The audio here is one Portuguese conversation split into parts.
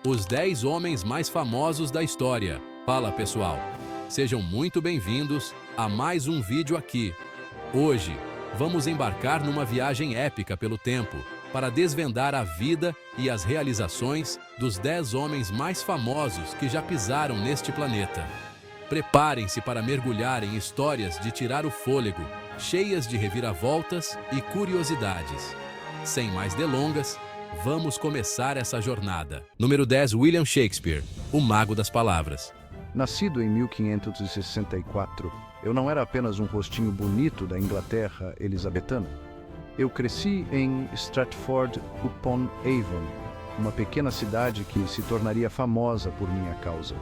Os 10 homens mais famosos da história. Fala, pessoal! Sejam muito bem-vindos a mais um vídeo aqui. Hoje, vamos embarcar numa viagem épica pelo tempo para desvendar a vida e as realizações dos 10 homens mais famosos que já pisaram neste planeta. Preparem-se para mergulhar em histórias de tirar o fôlego, cheias de reviravoltas e curiosidades. Sem mais delongas, vamos começar essa jornada. Número 10, William Shakespeare, o mago das palavras. Nascido em 1564, eu não era apenas um rostinho bonito da Inglaterra elisabetana. Eu cresci em Stratford-upon-Avon, uma pequena cidade que se tornaria famosa por minha causa.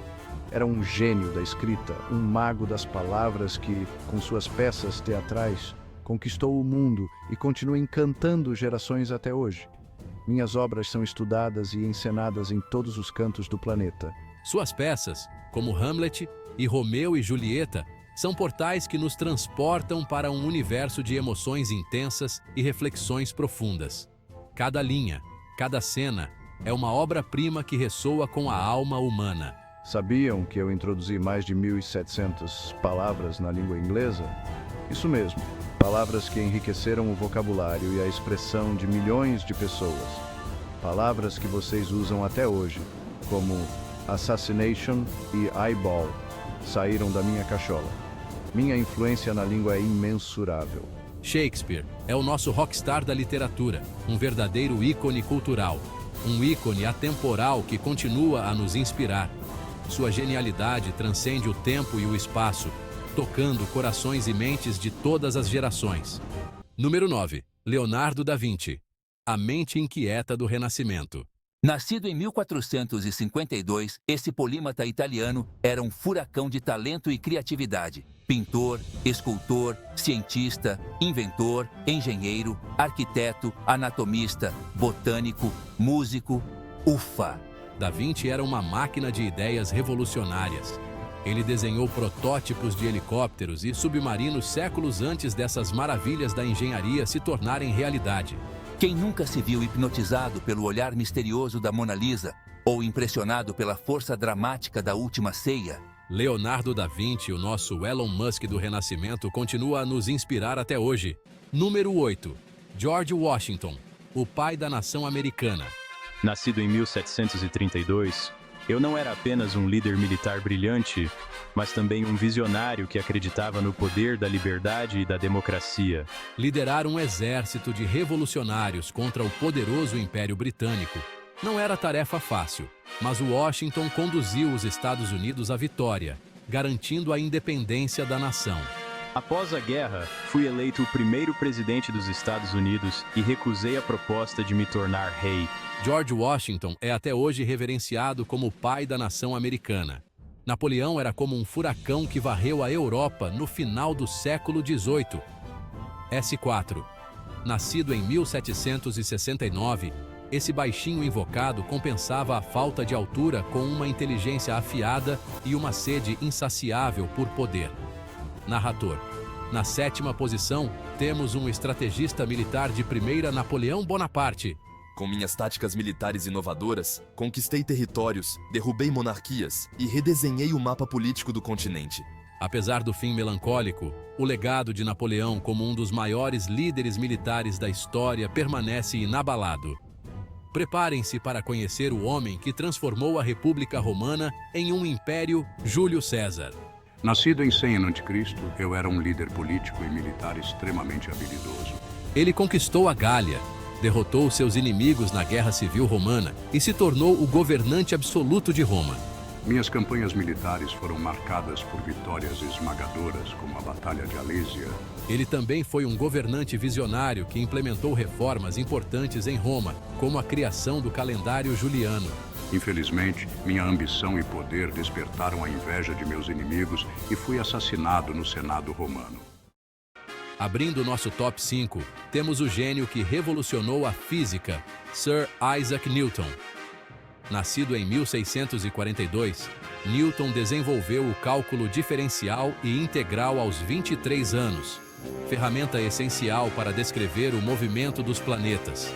Era um gênio da escrita, um mago das palavras que, com suas peças teatrais, conquistou o mundo e continua encantando gerações até hoje. Minhas obras são estudadas e encenadas em todos os cantos do planeta. Suas peças, como Hamlet e Romeu e Julieta, são portais que nos transportam para um universo de emoções intensas e reflexões profundas. Cada linha, cada cena, é uma obra-prima que ressoa com a alma humana. Sabiam que eu introduzi mais de 1.700 palavras na língua inglesa? Isso mesmo, palavras que enriqueceram o vocabulário e a expressão de milhões de pessoas. Palavras que vocês usam até hoje, como assassination e eyeball, saíram da minha cachola. Minha influência na língua é imensurável. Shakespeare é o nosso rockstar da literatura, um verdadeiro ícone cultural, um ícone atemporal que continua a nos inspirar. Sua genialidade transcende o tempo e o espaço, tocando corações e mentes de todas as gerações. Número 9. Leonardo da Vinci, a mente inquieta do Renascimento. Nascido em 1452, esse polímata italiano era um furacão de talento e criatividade. Pintor, escultor, cientista, inventor, engenheiro, arquiteto, anatomista, botânico, músico. Ufa! Da Vinci era uma máquina de ideias revolucionárias. Ele desenhou protótipos de helicópteros e submarinos séculos antes dessas maravilhas da engenharia se tornarem realidade. Quem nunca se viu hipnotizado pelo olhar misterioso da Mona Lisa ou impressionado pela força dramática da Última Ceia? Leonardo da Vinci, o nosso Elon Musk do Renascimento, continua a nos inspirar até hoje. Número 8. George Washington, o pai da nação americana. Nascido em 1732, eu não era apenas um líder militar brilhante, mas também um visionário que acreditava no poder da liberdade e da democracia. Liderar um exército de revolucionários contra o poderoso Império Britânico não era tarefa fácil, mas Washington conduziu os Estados Unidos à vitória, garantindo a independência da nação. Após a guerra, fui eleito o primeiro presidente dos Estados Unidos e recusei a proposta de me tornar rei. George Washington é até hoje reverenciado como o pai da nação americana. Napoleão era como um furacão que varreu a Europa no final do século XVIII. S4. Nascido em 1769, esse baixinho invocado compensava a falta de altura com uma inteligência afiada e uma sede insaciável por poder. Narrador. Na 7ª posição, temos um estrategista militar de primeira, Napoleão Bonaparte. Com minhas táticas militares inovadoras, conquistei territórios, derrubei monarquias e redesenhei o mapa político do continente. Apesar do fim melancólico, o legado de Napoleão como um dos maiores líderes militares da história permanece inabalado. Preparem-se para conhecer o homem que transformou a República Romana em um império, Júlio César. Nascido em 100 a.C., eu era um líder político e militar extremamente habilidoso. Ele conquistou a Gália, derrotou seus inimigos na Guerra Civil Romana e se tornou o governante absoluto de Roma. Minhas campanhas militares foram marcadas por vitórias esmagadoras, como a Batalha de Alésia. Ele também foi um governante visionário que implementou reformas importantes em Roma, como a criação do calendário juliano. Infelizmente, minha ambição e poder despertaram a inveja de meus inimigos e fui assassinado no Senado romano. Abrindo o nosso top 5, temos o gênio que revolucionou a física, Sir Isaac Newton. Nascido em 1642, Newton desenvolveu o cálculo diferencial e integral aos 23 anos, ferramenta essencial para descrever o movimento dos planetas.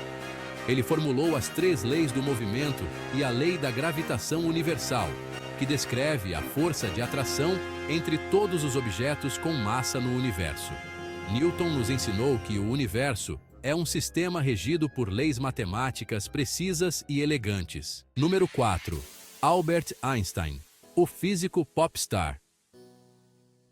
Ele formulou as 3 leis do movimento e a lei da gravitação universal, que descreve a força de atração entre todos os objetos com massa no universo. Newton nos ensinou que o universo é um sistema regido por leis matemáticas precisas e elegantes. Número 4. Albert Einstein, o físico popstar.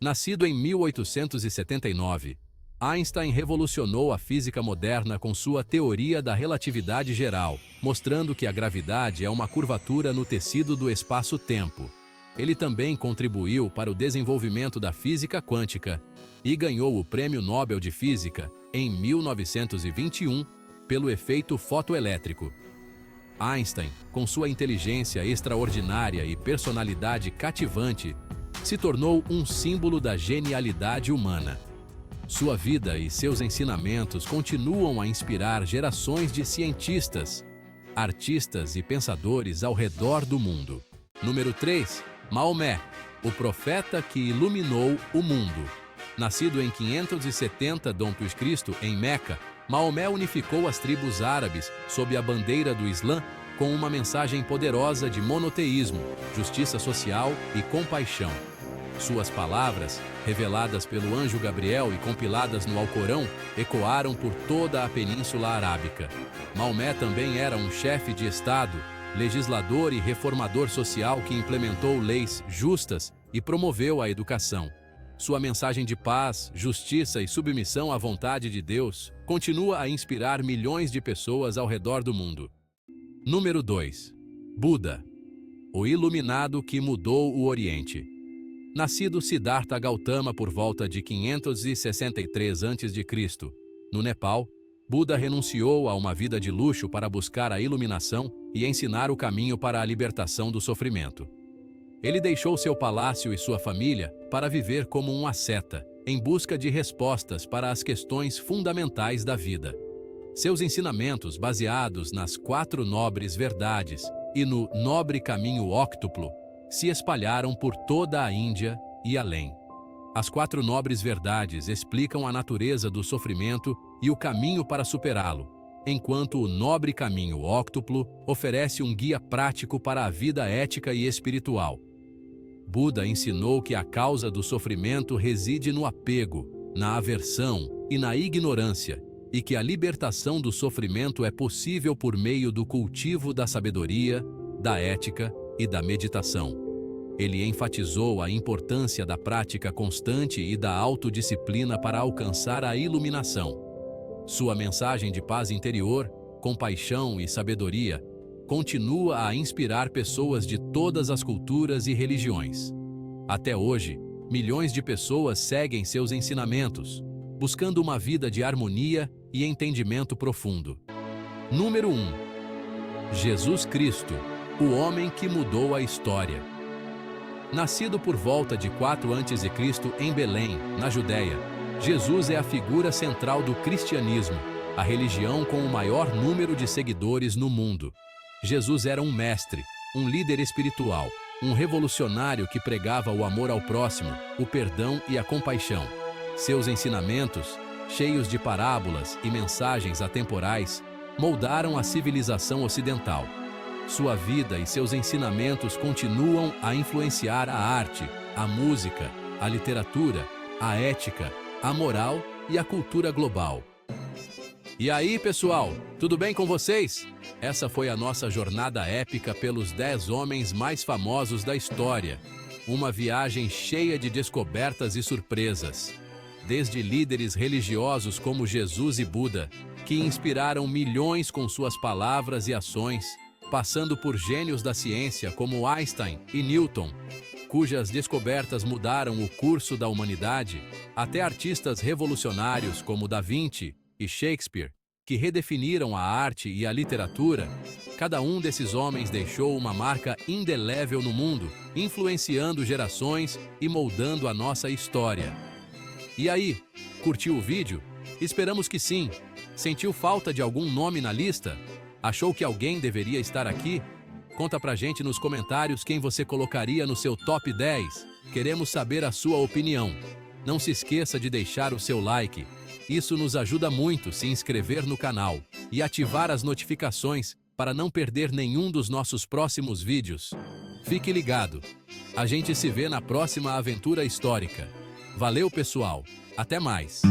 Nascido em 1879, Einstein revolucionou a física moderna com sua teoria da relatividade geral, mostrando que a gravidade é uma curvatura no tecido do espaço-tempo. Ele também contribuiu para o desenvolvimento da física quântica e ganhou o Prêmio Nobel de Física em 1921 pelo efeito fotoelétrico. Einstein, com sua inteligência extraordinária e personalidade cativante, se tornou um símbolo da genialidade humana. Sua vida e seus ensinamentos continuam a inspirar gerações de cientistas, artistas e pensadores ao redor do mundo. Número 3. Maomé, o profeta que iluminou o mundo. Nascido em 570 d.C. em Meca, Maomé unificou as tribos árabes sob a bandeira do Islã com uma mensagem poderosa de monoteísmo, justiça social e compaixão. Suas palavras, reveladas pelo anjo Gabriel e compiladas no Alcorão, ecoaram por toda a Península Arábica. Maomé também era um chefe de Estado, legislador e reformador social que implementou leis justas e promoveu a educação. Sua mensagem de paz, justiça e submissão à vontade de Deus continua a inspirar milhões de pessoas ao redor do mundo. Número 2. Buda, o iluminado que mudou o Oriente. Nascido Siddhartha Gautama por volta de 563 a.C., no Nepal, Buda renunciou a uma vida de luxo para buscar a iluminação e ensinar o caminho para a libertação do sofrimento. Ele deixou seu palácio e sua família para viver como um asceta, em busca de respostas para as questões fundamentais da vida. Seus ensinamentos, baseados nas 4 nobres verdades e no nobre caminho óctuplo, se espalharam por toda a Índia e além. As 4 nobres verdades explicam a natureza do sofrimento e o caminho para superá-lo, enquanto o nobre caminho óctuplo oferece um guia prático para a vida ética e espiritual. Buda ensinou que a causa do sofrimento reside no apego, na aversão e na ignorância, e que a libertação do sofrimento é possível por meio do cultivo da sabedoria, da ética e da meditação. Ele enfatizou a importância da prática constante e da autodisciplina para alcançar a iluminação. Sua mensagem de paz interior, compaixão e sabedoria continua a inspirar pessoas de todas as culturas e religiões. Até hoje, milhões de pessoas seguem seus ensinamentos, buscando uma vida de harmonia e entendimento profundo. Número 1. Jesus Cristo, o homem que mudou a história. Nascido por volta de 4 a.C. em Belém, na Judéia, Jesus é a figura central do cristianismo, a religião com o maior número de seguidores no mundo. Jesus era um mestre, um líder espiritual, um revolucionário que pregava o amor ao próximo, o perdão e a compaixão. Seus ensinamentos, cheios de parábolas e mensagens atemporais, moldaram a civilização ocidental. Sua vida e seus ensinamentos continuam a influenciar a arte, a música, a literatura, a ética, a moral e a cultura global. E aí, pessoal, tudo bem com vocês? Essa foi a nossa jornada épica pelos 10 homens mais famosos da história. Uma viagem cheia de descobertas e surpresas. Desde líderes religiosos como Jesus e Buda, que inspiraram milhões com suas palavras e ações, passando por gênios da ciência como Einstein e Newton, cujas descobertas mudaram o curso da humanidade, até artistas revolucionários como Da Vinci e Shakespeare, que redefiniram a arte e a literatura. Cada um desses homens deixou uma marca indelével no mundo, influenciando gerações e moldando a nossa história. E aí, curtiu o vídeo? Esperamos que sim. Sentiu falta de algum nome na lista? Achou que alguém deveria estar aqui? Conta pra gente nos comentários quem você colocaria no seu top 10. Queremos saber a sua opinião. Não se esqueça de deixar o seu like. Isso nos ajuda muito se inscrever no canal e ativar as notificações para não perder nenhum dos nossos próximos vídeos. Fique ligado. A gente se vê na próxima aventura histórica. Valeu, pessoal. Até mais.